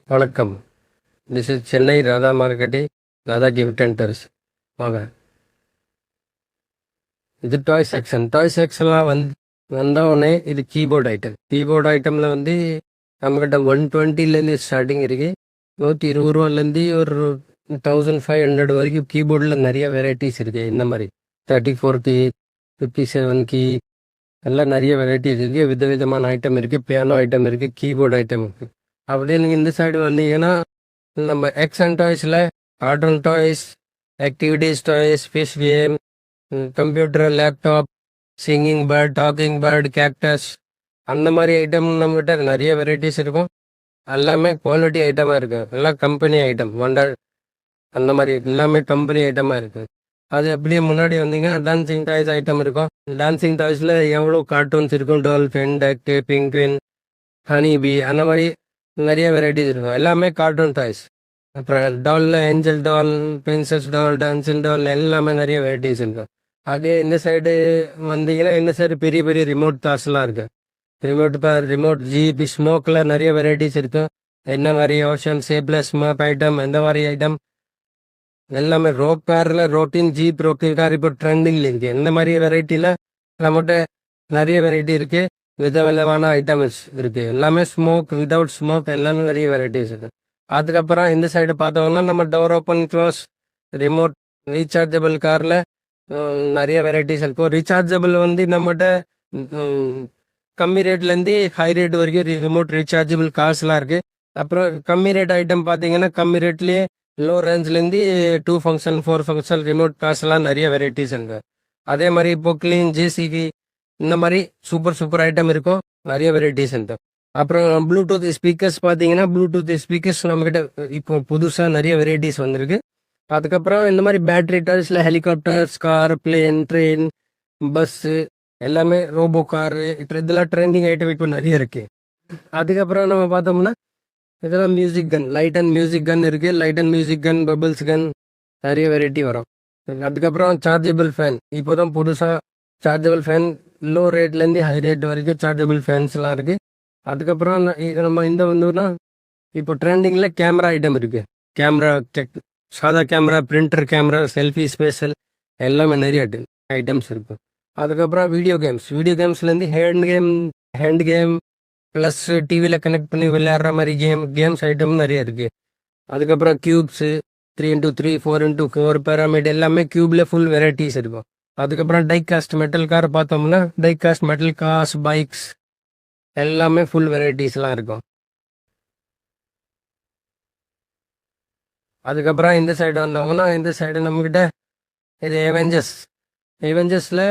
வணக்கம். This is Chennai Radha marketing, Radha gift centres. வாங்க. இது டாய் செக்ஷன். டாய் செக்ஷன்லாம் வந்த உடனே இது கீபோர்டு ஐட்டம். கீபோர்டு ஐட்டமில் நம்மக்கிட்ட 120லேருந்து ஸ்டார்டிங் இருக்குது. 120 ரூபாலேருந்து ஒரு 1500 வரைக்கும் கீபோர்டில் நிறைய வெரைட்டிஸ் இருக்குது. இந்த மாதிரி 34 கீ, 57 கீ எல்லாம் நிறைய வெரைட்டிஸ் இருக்குது. விதவிதமான ஐட்டம் இருக்குது. பியானோ ஐட்டம் இருக்குது, கீபோர்டு ஐட்டம் இருக்குது. அப்படியே நீங்கள் இந்த சைடு வந்தீங்கன்னா நம்ம எக்ஸன் டாய்ஸில் cartoon toys, activities toys, fish game, computer, laptop, singing bird, talking bird, cactus அந்த மாதிரி ஐட்டம் நம்மகிட்ட நிறைய வெரைட்டிஸ் இருக்கும். எல்லாமே குவாலிட்டி ஐட்டமாக இருக்குது. எல்லாம் கம்பெனி ஐட்டம். வண்டர் அந்த மாதிரி எல்லாமே கம்பெனி ஐட்டமாக இருக்குது. அது அப்படியே முன்னாடி வந்தீங்கன்னா டான்சிங் டாய்ஸ் ஐட்டம் இருக்கும். டான்சிங் டாய்ஸில் எவ்வளோ கார்ட்டூன்ஸ் இருக்கும். டால்ஃபின், டக்கு, பிங்க்வின், ஹனிபி அந்த மாதிரி நிறைய வெரைட்டிஸ் இருக்கும். எல்லாமே கார்ட்டூன் டாய்ஸ். அப்புறம் டாலில் ஏஞ்சல் டால், பிரின்சஸ் டால், டான்சில் டால் எல்லாமே நிறைய வெரைட்டிஸ் இருக்கும். அதே இந்த சைடு வந்தீங்கன்னா இந்த சைடு பெரிய பெரிய ரிமோட் கார்ஸ்லாம் இருக்குது. ரிமோட் ஜீப், ஸ்மோக்கில் நிறைய வெரைட்டிஸ் இருக்கும். என்ன மாதிரி ஓஷன் ஷேப்லெஸ் ஸ்மாப் ஐட்டம், எந்த மாதிரி ஐட்டம் எல்லாமே. ரோப் காரில் ரோட்டின் ஜீப், ரோக்கிங் கார் இப்போ ட்ரெண்டிங்கில் இருக்குது. இந்த மாதிரி வெரைட்டியில் நம்மகிட்ட நிறைய வெரைட்டி இருக்குது. விதவிதமான ஐட்டம்ஸ் இருக்குது. எல்லாமே ஸ்மோக், விதவுட் ஸ்மோக் எல்லாமே நிறைய வெரைட்டிஸ் இருக்குது. அதுக்கப்புறம் இந்த சைடு பார்த்தோம்னா நம்ம door open close, remote, rechargeable காரில் நிறைய வெரைட்டிஸ் இருக்கும். ரீசார்ஜபிள் நம்மகிட்ட கம்மி ரேட்லேருந்து ஹை ரேட் வரைக்கும் ரிமோட் ரீசார்ஜபிள் கார்ஸ்லாம் இருக்குது. அப்புறம் கம்மி ரேட் ஐட்டம் பார்த்தீங்கன்னா கம்மி ரேட்லேயே லோ ரேஞ்ச்லேருந்து 2 ஃபங்க்ஷன் 4 ஃபங்க்ஷன் ரிமோட் கார்ஸ்லாம் நிறைய வெரைட்டிஸ் இருக்குது. அதே மாதிரி பொக்லின், ஜேசிபி இந்த மாதிரி சூப்பர் ஐட்டம் இருக்கும். நிறைய வெரைட்டிஸ் இருக்குது. அப்புறம் ப்ளூடூத் ஸ்பீக்கர்ஸ் பார்த்தீங்கன்னா ப்ளூடூத் ஸ்பீக்கர்ஸ் நம்மக்கிட்ட இப்போ புதுசாக நிறைய வெரைட்டிஸ் வந்திருக்கு. அதுக்கப்புறம் இந்த மாதிரி பேட்டரி டாய்ஸில் helicopters, car, plane, train, bus எல்லாமே, ரோபோ காரு, இப்போ இதெல்லாம் ட்ரெண்டிங் ஐட்டம் இப்போ நிறைய இருக்குது. அதுக்கப்புறம் நம்ம பார்த்தோம்னா இதெல்லாம் music gun, light and music gun இருக்குது. Light and music gun, bubbles gun நிறைய வெரைட்டி வரும். அதுக்கப்புறம் சார்ஜபிள் ஃபேன், இப்போ தான் புதுசாக சார்ஜபிள் ஃபேன் லோ ரேட்லேருந்து ஹை ரேட் வரைக்கும் சார்ஜபிள் ஃபேன்ஸ்லாம் இருக்குது. அதுக்கப்புறம் நம்ம இந்த வந்தோம்னா இப்போ ட்ரெண்டிங்கில் கேமரா ஐட்டம் இருக்குது. கேமரா சாதா camera, printer camera, selfie special எல்லாமே நிறைய ஐட்டம்ஸ் இருக்கும். அதுக்கப்புறம் வீடியோ கேம்ஸ்லேருந்து ஹேண்ட் கேம் ப்ளஸ் டிவியில் கனெக்ட் பண்ணி விளையாடுற மாதிரி கேம்ஸ் ஐட்டம் நிறைய இருக்குது. அதுக்கப்புறம் க்யூப்ஸு 3x3, 4x4 பேராமிட் எல்லாமே க்யூப்பில் ஃபுல் வெரைட்டிஸ் இருக்கும். அதுக்கப்புறம் டைகாஸ்ட் மெட்டல் கார் பார்த்தோம்னா டைகாஸ்ட் மெட்டல் கார்ஸ், பைக்ஸ் எல்லாமே ஃபுல் வெரைட்டிஸ்லாம் இருக்கும். அதுக்கப்புறம் இந்த சைடு வந்தோம்னா இந்த சைடு நம்மக்கிட்ட இது ஏவெஞ்சர்ஸில்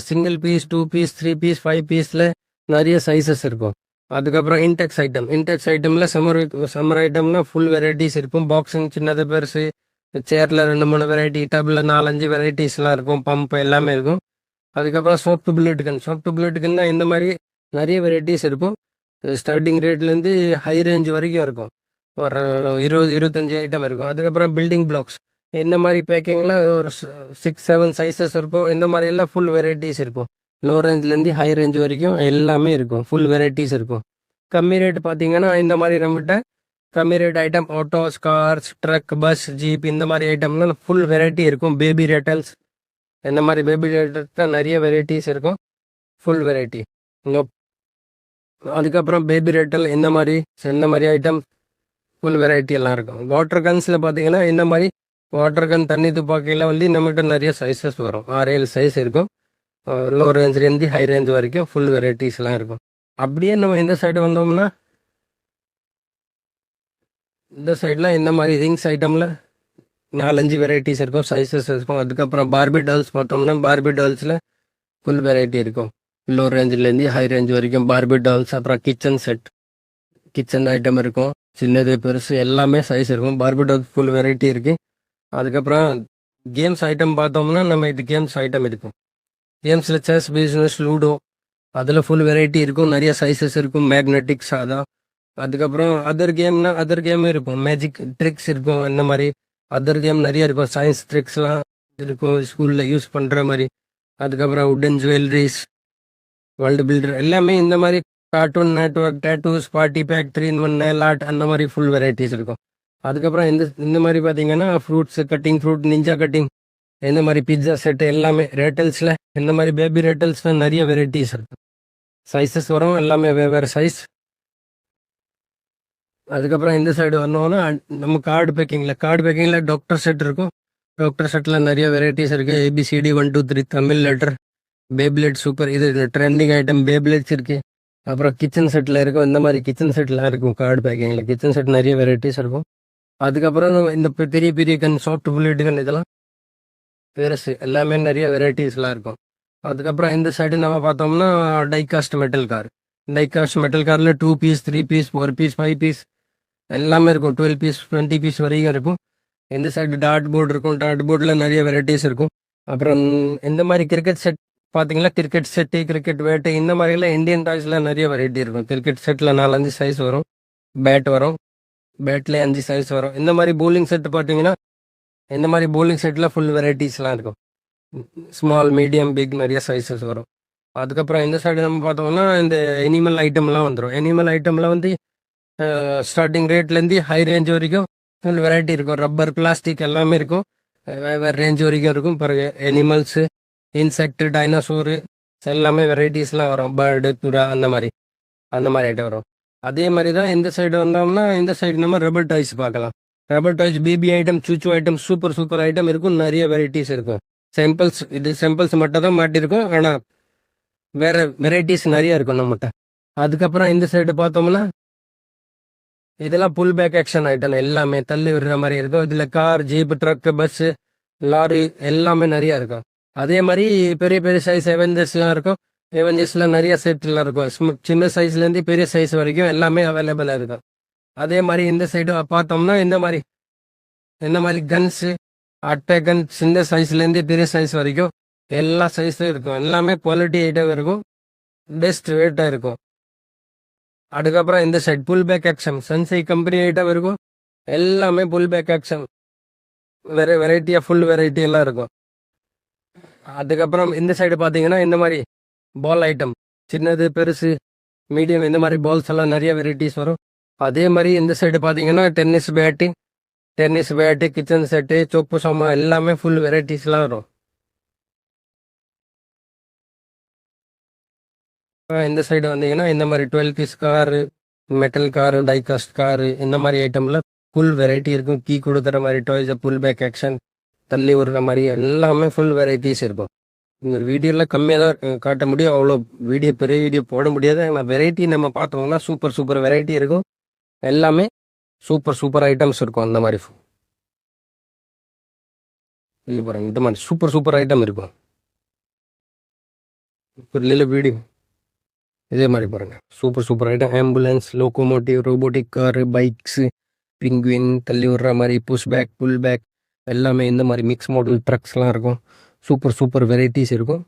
சிங்கிள் பீஸ், 2 பீஸ், 3 பீஸ், 5 பீஸில் நிறைய சைஸஸ் இருக்கும். அதுக்கப்புறம் இன்டெக்ஸ் ஐட்டமில் சம்மர் ஐட்டம்னா ஃபுல் வெரைட்டிஸ் இருக்கும். பாக்ஸிங் சின்னது பெருசு, சேரில் 2-3 வெரைட்டி, டப்பில் 4-5 வெரைட்டிஸ்லாம் இருக்கும். பம்ப் எல்லாமே இருக்கும். அதுக்கப்புறம் சோப் டு புல்லட் கன்னா இந்த மாதிரி நிறைய வெரைட்டிஸ் இருக்கும். ஸ்டார்டிங் ரேட்லேருந்து ஹை ரேஞ்ச் வரைக்கும் இருக்கும். ஒரு 20-25 ஐட்டம் இருக்கும். அதுக்கப்புறம் பில்டிங் பிளாக்ஸ் இந்த மாதிரி பேக்கிங்கில் ஒரு 6-7 சைஸஸ் இருக்கும். இந்த மாதிரி எல்லாம் ஃபுல் வெரைட்டிஸ் இருக்கும். லோ ரேஞ்ச்லேருந்து ஹை ரேஞ்ச் வரைக்கும் எல்லாமே இருக்கும். ஃபுல் வெரைட்டிஸ் இருக்கும். கம்மி ரேட் பார்த்தீங்கன்னா இந்த மாதிரி நம்மகிட்ட கம்மி rate item autos, cars, truck, bus, jeep இந்த மாதிரி ஐட்டம்லாம் ஃபுல் வெரைட்டி இருக்கும். பேபி ரேட்டல்ஸ் இந்த மாதிரி பேபி ரேட்டல்ஸ் நிறைய வெரைட்டிஸ் இருக்கும். Full variety. அதுக்கப்புறம் பேபி ரேட்டல் இந்த மாதிரி ஐட்டம் ஃபுல் வெரைட்டி எல்லாம் இருக்கும். வாட்டர் கன்ஸில் பார்த்தீங்கன்னா இந்த மாதிரி வாட்டர் கன், தண்ணி துப்பாக்கியில் நம்மகிட்ட நிறைய சைஸஸ் வரும். 6-7 சைஸ் இருக்கும். லோ ரேஞ்ச்லேருந்து ஹை ரேஞ்ச் வரைக்கும் ஃபுல் வெரைட்டிஸ்லாம் இருக்கும். அப்படியே நம்ம இந்த சைடு வந்தோம்னா இந்த சைடில் இந்த மாதிரி ரிங்ஸ் ஐட்டமில் 4-5 வெரைட்டிஸ் இருக்கும், சைஸஸ் இருக்கும். அதுக்கப்புறம் பார்பி டால்ஸ் பார்த்தோம்னா பார்பி டால்ஸில் ஃபுல் வெரைட்டி இருக்கும். லோ ரேஞ்சிலேருந்து ஹை ரேஞ்ச் வரைக்கும் பார்பி டால்ஸ். அப்புறம் கிச்சன் ஐட்டம் இருக்கும். சின்னது பெருசு எல்லாமே சைஸ் இருக்கும். பார்பி டால்ஸ் ஃபுல் வெரைட்டி இருக்குது. அதுக்கப்புறம் கேம்ஸ் ஐட்டம் பார்த்தோம்னா நம்ம இது கேம்ஸ் ஐட்டம் இருக்கும். கேம்ஸில் செஸ், பிஸ்னஸ், லூடோ அதில் ஃபுல் வெரைட்டி இருக்கும். நிறைய சைஸஸ் இருக்கும். மேக்னெட்டிக் சாதா. அதுக்கப்புறம் அதர் கேம் இருக்கும். மேஜிக் ட்ரிக்ஸ் இருக்கும். இந்த மாதிரி அதர் கேம் நிறைய இருக்கும். சயின்ஸ் ட்ரிக்ஸ்லாம் இருக்கும் ஸ்கூலில் யூஸ் பண்ணுற மாதிரி. அதுக்கப்புறம் உட்டன் ஜுவல்லரிஸ், வேர்ல்டு பில்டர் எல்லாமே இந்த மாதிரி Cartoon Network, tattoos, party pack, 3-in-1 nail art அந்த மாதிரி ஃபுல் வெரைட்டிஸ் இருக்கும். அதுக்கப்புறம் இந்த மாதிரி பார்த்தீங்கன்னா fruits cutting, fruit Ninja cutting, இந்த மாதிரி பிட்ஸா செட்டு எல்லாமே ரேட்டல்ஸில் இந்த மாதிரி பேபி ரேட்டல்ஸில் நிறைய வெரைட்டிஸ் இருக்கும். சைஸஸ் வரும் எல்லாமே வெவ்வேறு சைஸ். அதுக்கப்புறம் இந்த சைடு வந்தோன்னா நம்ம கார்டு பேக்கிங்கில் டாக்டர் செட் இருக்கும். டாக்டர் செட்டில் நிறைய வெரைட்டிஸ் இருக்குது. ABCD 1 2 3 Tamil letter, phablet super, இது ட்ரெண்டிங் ஐட்டம் பேப்லெட்ஸ் இருக்குது. அப்புறம் கிச்சன் செட்டில் இருக்கும். இந்த மாதிரி கிச்சன் செட்லாம் இருக்கும் கார்டு பேக்கிங்கில். கிச்சன் செட் நிறைய வெரைட்டிஸ் இருக்கும். அதுக்கப்புறம் இந்த பெரிய பெரிய கன், சாஃப்ட் புல்லட் கன், இதெல்லாம் பெருசு எல்லாமே நிறைய வெரைட்டிஸ்லாம் இருக்கும். அதுக்கப்புறம் இந்த சைடு நம்ம பார்த்தோம்னா die-cast metal car. Die-cast metal காரில் 2 பீஸ், 3 பீஸ், 4 பீஸ், 5 பீஸ் எல்லாமே இருக்கும். 12 பீஸ், 20 பீஸ் வரைக்கும் இருக்கும். இந்த சைடு டாட் போர்டு இருக்கும். டாட் போர்டில் நிறைய வெரைட்டிஸ் இருக்கும். அப்புறம் இந்த மாதிரி கிரிக்கெட் செட் பார்த்தீங்கன்னா கிரிக்கெட் செட்டு, கிரிக்கெட் பேட்டு, இந்த மாதிரிலாம் இந்தியன் டாய்ஸில் நிறைய வெரைட்டி இருக்கும். கிரிக்கெட் செட்டில் 4-5 சைஸ் வரும். பேட் வரும், பேட்லேயே 5 சைஸ் வரும். இந்த மாதிரி போலிங் செட்டு பார்த்தீங்கன்னா இந்த மாதிரி போலிங் செட்டில் ஃபுல் வெரைட்டிஸ்லாம் இருக்கும். ஸ்மால், மீடியம், பிக் நிறைய சைஸஸ் வரும். அதுக்கப்புறம் இந்த சைடு நம்ம பார்த்தோம்னா இந்த எனிமல் ஐட்டம்லாம் வந்துடும். எனிமல் ஐட்டமில் வந்து ஸ்டார்டிங் ரேட்லேருந்து ஹை ரேஞ்ச் வரைக்கும் ஃபுல் வெரைட்டி இருக்கும். ரப்பர், பிளாஸ்டிக் எல்லாமே இருக்கும். வேறு ரேஞ்ச் வரைக்கும் இருக்கும். பிறகு எனிமல்ஸு, இன்செக்ட், டைனோசோரு எல்லாமே வெரைட்டிஸ்லாம் வரும். பேர்டு, புறா அந்த மாதிரி ஐட்டம் வரும். அதே மாதிரி தான் இந்த சைடு வந்தோம்னா இந்த சைடு நம்ம ரப்பர் டாய்ஸ் பார்க்கலாம். ரப்பர் டாய்ஸ், பேபி ஐட்டம், சூச்சு ஐட்டம், சூப்பர் ஐட்டம் இருக்கும். நிறைய வெரைட்டிஸ் இருக்கும். சாம்பிள்ஸ் மட்டும் தான் மாட்டிருக்கும். ஆனால் வேறு வெரைட்டிஸ் நிறைய இருக்கும் நம்மகிட்ட. அதுக்கப்புறம் இந்த சைடு பார்த்தோம்னா இதெல்லாம் புல் பேக் ஆக்ஷன் ஐட்டம் எல்லாமே தள்ளி விடுற மாதிரி இருக்கும். இதில் car, jeep, truck, bus, lorry எல்லாமே நிறையா இருக்கும். அதே மாதிரி பெரிய பெரிய சைஸ் அவெஞ்சர்ஸ்லாம் இருக்கும். அவெஞ்சர்ஸில் நிறைய செட்லாம் இருக்கும். சின்ன சைஸ்லேருந்து பெரிய சைஸ் வரைக்கும் எல்லாமே அவைலபிளாக இருக்கும். அதே மாதிரி இந்த சைடு பார்த்தோம்னா இந்த மாதிரி கன்ஸு, அட்டை கன், சின்ன சைஸ்லேருந்து பெரிய சைஸ் வரைக்கும் எல்லா சைஸும் இருக்கும். எல்லாமே குவாலிட்டி ஐட்டம் இருக்கும். பெஸ்ட் ரேட்டாக இருக்கும். அதுக்கப்புறம் இந்த சைடு புல் பேக் ஆக்ஷன், சன்சை கம்பெனி ஐட்டம் இருக்கும். எல்லாமே புல் பேக் ஆக்ஷன் வெரைட்டியாக ஃபுல் வெரைட்டி எல்லாம் இருக்கும். அதுக்கப்புறம் இந்த சைடு பார்த்தீங்கன்னா இந்த மாதிரி பால் ஐட்டம், சின்னது, பெருசு, மீடியம், இந்த மாதிரி பால்ஸ் எல்லாம் நிறைய வெரைட்டிஸ் வரும். அதே மாதிரி இந்த சைடு பார்த்தீங்கன்னா டென்னிஸ் பேட்டு, கிச்சன் செட்டு, சொப்பு சாமான் எல்லாமே ஃபுல் வெரைட்டிஸ்லாம் வரும். இந்த சைடு வந்தீங்கன்னா இந்த மாதிரி 12 piece car, metal car, diecast car, இந்த மாதிரி ஐட்டமில் ஃபுல் வெரைட்டி இருக்கும். கீ கொடுக்குற மாதிரி டாய்ஸ், புல் பேக் ஆக்ஷன், தள்ளி விடுற மாதிரி எல்லாமே ஃபுல் வெரைட்டிஸ் இருக்கும். இந்த வீடியோவில் கம்மியாக தான் காட்ட முடியும். அவ்வளோ பெரிய வீடியோ போட முடியாது. ஆனால் வெரைட்டி நம்ம பார்த்தோம்னா சூப்பர் வெரைட்டி இருக்கும். எல்லாமே சூப்பர் ஐட்டம்ஸ் இருக்கும். அந்த மாதிரி இது பாருங்க, இந்த மாதிரி சூப்பர் ஐட்டம் இருக்கும். ஒரு வீடியோ இதே மாதிரி பாருங்க, super item. Ambulance, locomotive, robotic car, bikes, penguin, தள்ளி விடுற மாதிரி புஷ் பேக், புல் பேக் எல்லாமே இந்த மாதிரி மிக்ஸ் மாடல் ட்ரக்ஸ்லாம் இருக்கும். சூப்பர் வெரைட்டிஸ் இருக்கும்.